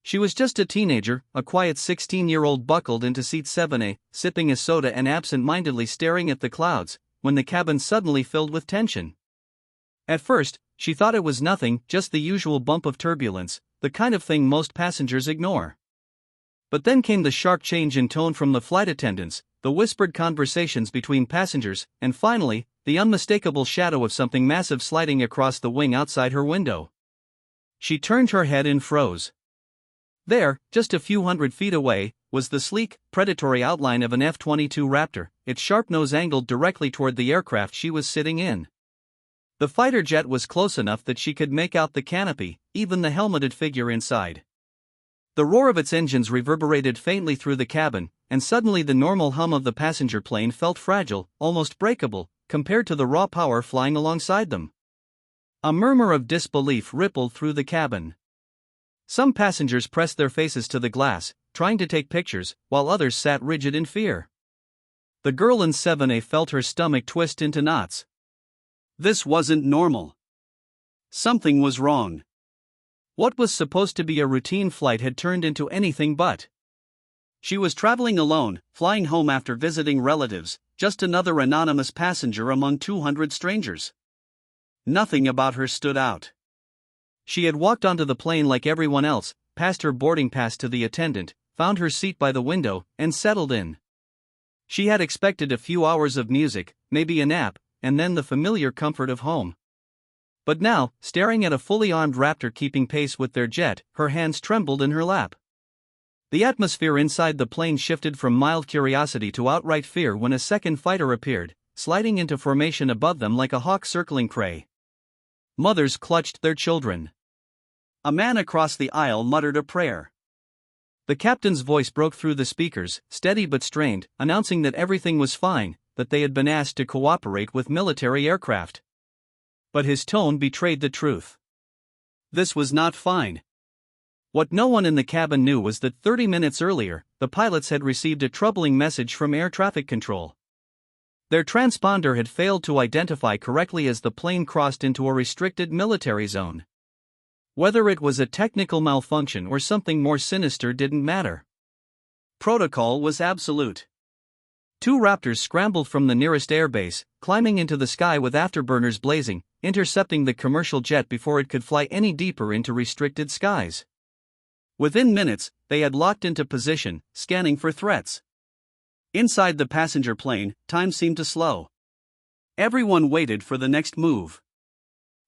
She was just a teenager, a quiet 16-year-old buckled into seat 7A, sipping a soda and absent-mindedly staring at the clouds, when the cabin suddenly filled with tension. At first, she thought it was nothing, just the usual bump of turbulence, the kind of thing most passengers ignore. But then came the sharp change in tone from the flight attendants, the whispered conversations between passengers, and finally, the unmistakable shadow of something massive sliding across the wing outside her window. She turned her head and froze. There, just a few hundred feet away, was the sleek, predatory outline of an F-22 Raptor, its sharp nose angled directly toward the aircraft she was sitting in. The fighter jet was close enough that she could make out the canopy, even the helmeted figure inside. The roar of its engines reverberated faintly through the cabin, and suddenly the normal hum of the passenger plane felt fragile, almost breakable, compared to the raw power flying alongside them. A murmur of disbelief rippled through the cabin. Some passengers pressed their faces to the glass, trying to take pictures, while others sat rigid in fear. The girl in 7A felt her stomach twist into knots. This wasn't normal. Something was wrong. What was supposed to be a routine flight had turned into anything but. She was traveling alone, flying home after visiting relatives, just another anonymous passenger among 200 strangers. Nothing about her stood out. She had walked onto the plane like everyone else, passed her boarding pass to the attendant, found her seat by the window, and settled in. She had expected a few hours of music, maybe a nap, and then the familiar comfort of home. But now, staring at a fully armed Raptor keeping pace with their jet, her hands trembled in her lap. The atmosphere inside the plane shifted from mild curiosity to outright fear when a second fighter appeared, sliding into formation above them like a hawk circling prey. Mothers clutched their children. A man across the aisle muttered a prayer. The captain's voice broke through the speakers, steady but strained, announcing that everything was fine, that they had been asked to cooperate with military aircraft. But his tone betrayed the truth. This was not fine. What no one in the cabin knew was that 30 minutes earlier, the pilots had received a troubling message from air traffic control. Their transponder had failed to identify correctly as the plane crossed into a restricted military zone. Whether it was a technical malfunction or something more sinister didn't matter. Protocol was absolute. 2 Raptors scrambled from the nearest airbase, climbing into the sky with afterburners blazing, intercepting the commercial jet before it could fly any deeper into restricted skies. Within minutes, they had locked into position, scanning for threats. Inside the passenger plane, time seemed to slow. Everyone waited for the next move.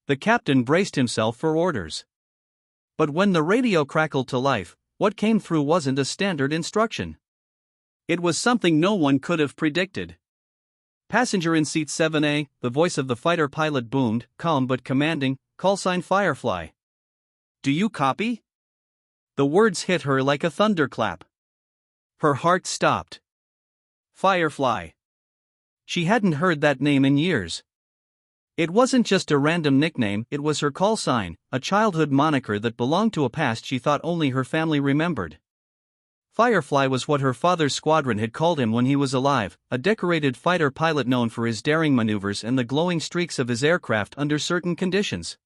The captain braced himself for orders. But when the radio crackled to life, what came through wasn't a standard instruction. It was something no one could have predicted. Passenger in seat 7A, the voice of the fighter pilot boomed, calm but commanding, callsign Firefly. Do you copy? The words hit her like a thunderclap. Her heart stopped. Firefly. She hadn't heard that name in years. It wasn't just a random nickname, it was her call sign, a childhood moniker that belonged to a past she thought only her family remembered. Firefly was what her father's squadron had called him when he was alive, a decorated fighter pilot known for his daring maneuvers and the glowing streaks of his aircraft under certain conditions.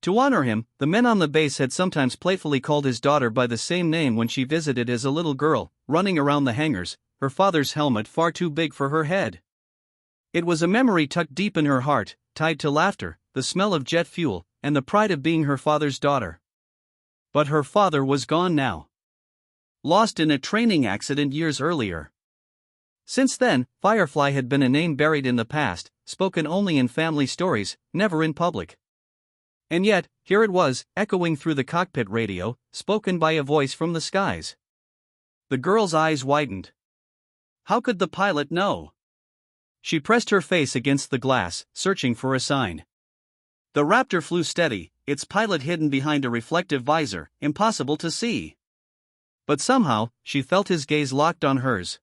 To honor him, the men on the base had sometimes playfully called his daughter by the same name when she visited as a little girl, running around the hangars, her father's helmet far too big for her head. It was a memory tucked deep in her heart, tied to laughter, the smell of jet fuel, and the pride of being her father's daughter. But her father was gone now. Lost in a training accident years earlier. Since then, Firefly had been a name buried in the past, spoken only in family stories, never in public. And yet, here it was, echoing through the cockpit radio, spoken by a voice from the skies. The girl's eyes widened. How could the pilot know? She pressed her face against the glass, searching for a sign. The Raptor flew steady, its pilot hidden behind a reflective visor, impossible to see. But somehow, she felt his gaze locked on hers.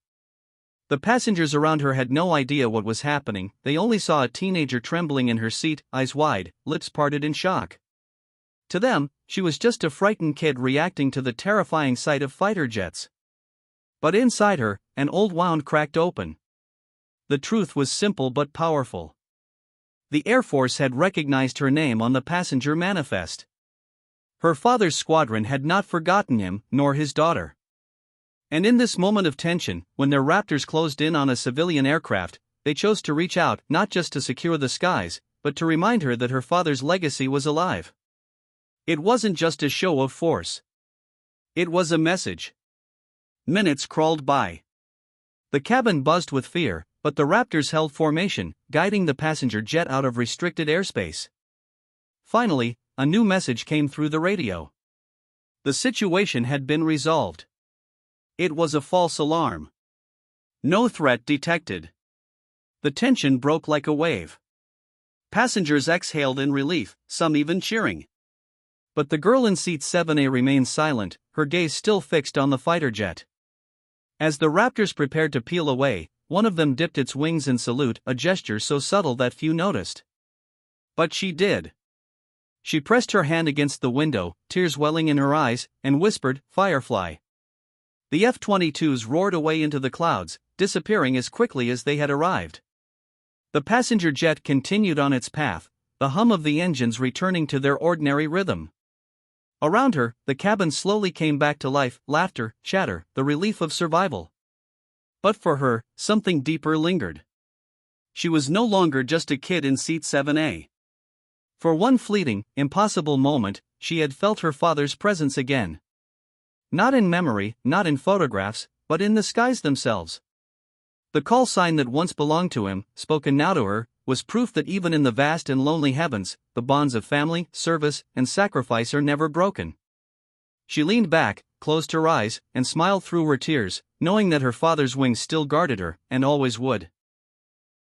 The passengers around her had no idea what was happening, they only saw a teenager trembling in her seat, eyes wide, lips parted in shock. To them, she was just a frightened kid reacting to the terrifying sight of fighter jets. But inside her, an old wound cracked open. The truth was simple but powerful. The Air Force had recognized her name on the passenger manifest. Her father's squadron had not forgotten him, nor his daughter. And in this moment of tension, when their Raptors closed in on a civilian aircraft, they chose to reach out not just to secure the skies, but to remind her that her father's legacy was alive. It wasn't just a show of force. It was a message. Minutes crawled by. The cabin buzzed with fear, but the Raptors held formation, guiding the passenger jet out of restricted airspace. Finally, a new message came through the radio. The situation had been resolved. It was a false alarm. No threat detected. The tension broke like a wave. Passengers exhaled in relief, some even cheering. But the girl in seat 7A remained silent, her gaze still fixed on the fighter jet. As the Raptors prepared to peel away, one of them dipped its wings in salute, a gesture so subtle that few noticed. But she did. She pressed her hand against the window, tears welling in her eyes, and whispered, "Firefly." The F-22s roared away into the clouds, disappearing as quickly as they had arrived. The passenger jet continued on its path, the hum of the engines returning to their ordinary rhythm. Around her, the cabin slowly came back to life, laughter, chatter, the relief of survival. But for her, something deeper lingered. She was no longer just a kid in seat 7A. For one fleeting, impossible moment, she had felt her father's presence again. Not in memory, not in photographs, but in the skies themselves. The call sign that once belonged to him, spoken now to her, was proof that even in the vast and lonely heavens, the bonds of family, service, and sacrifice are never broken. She leaned back, closed her eyes, and smiled through her tears, knowing that her father's wings still guarded her, and always would.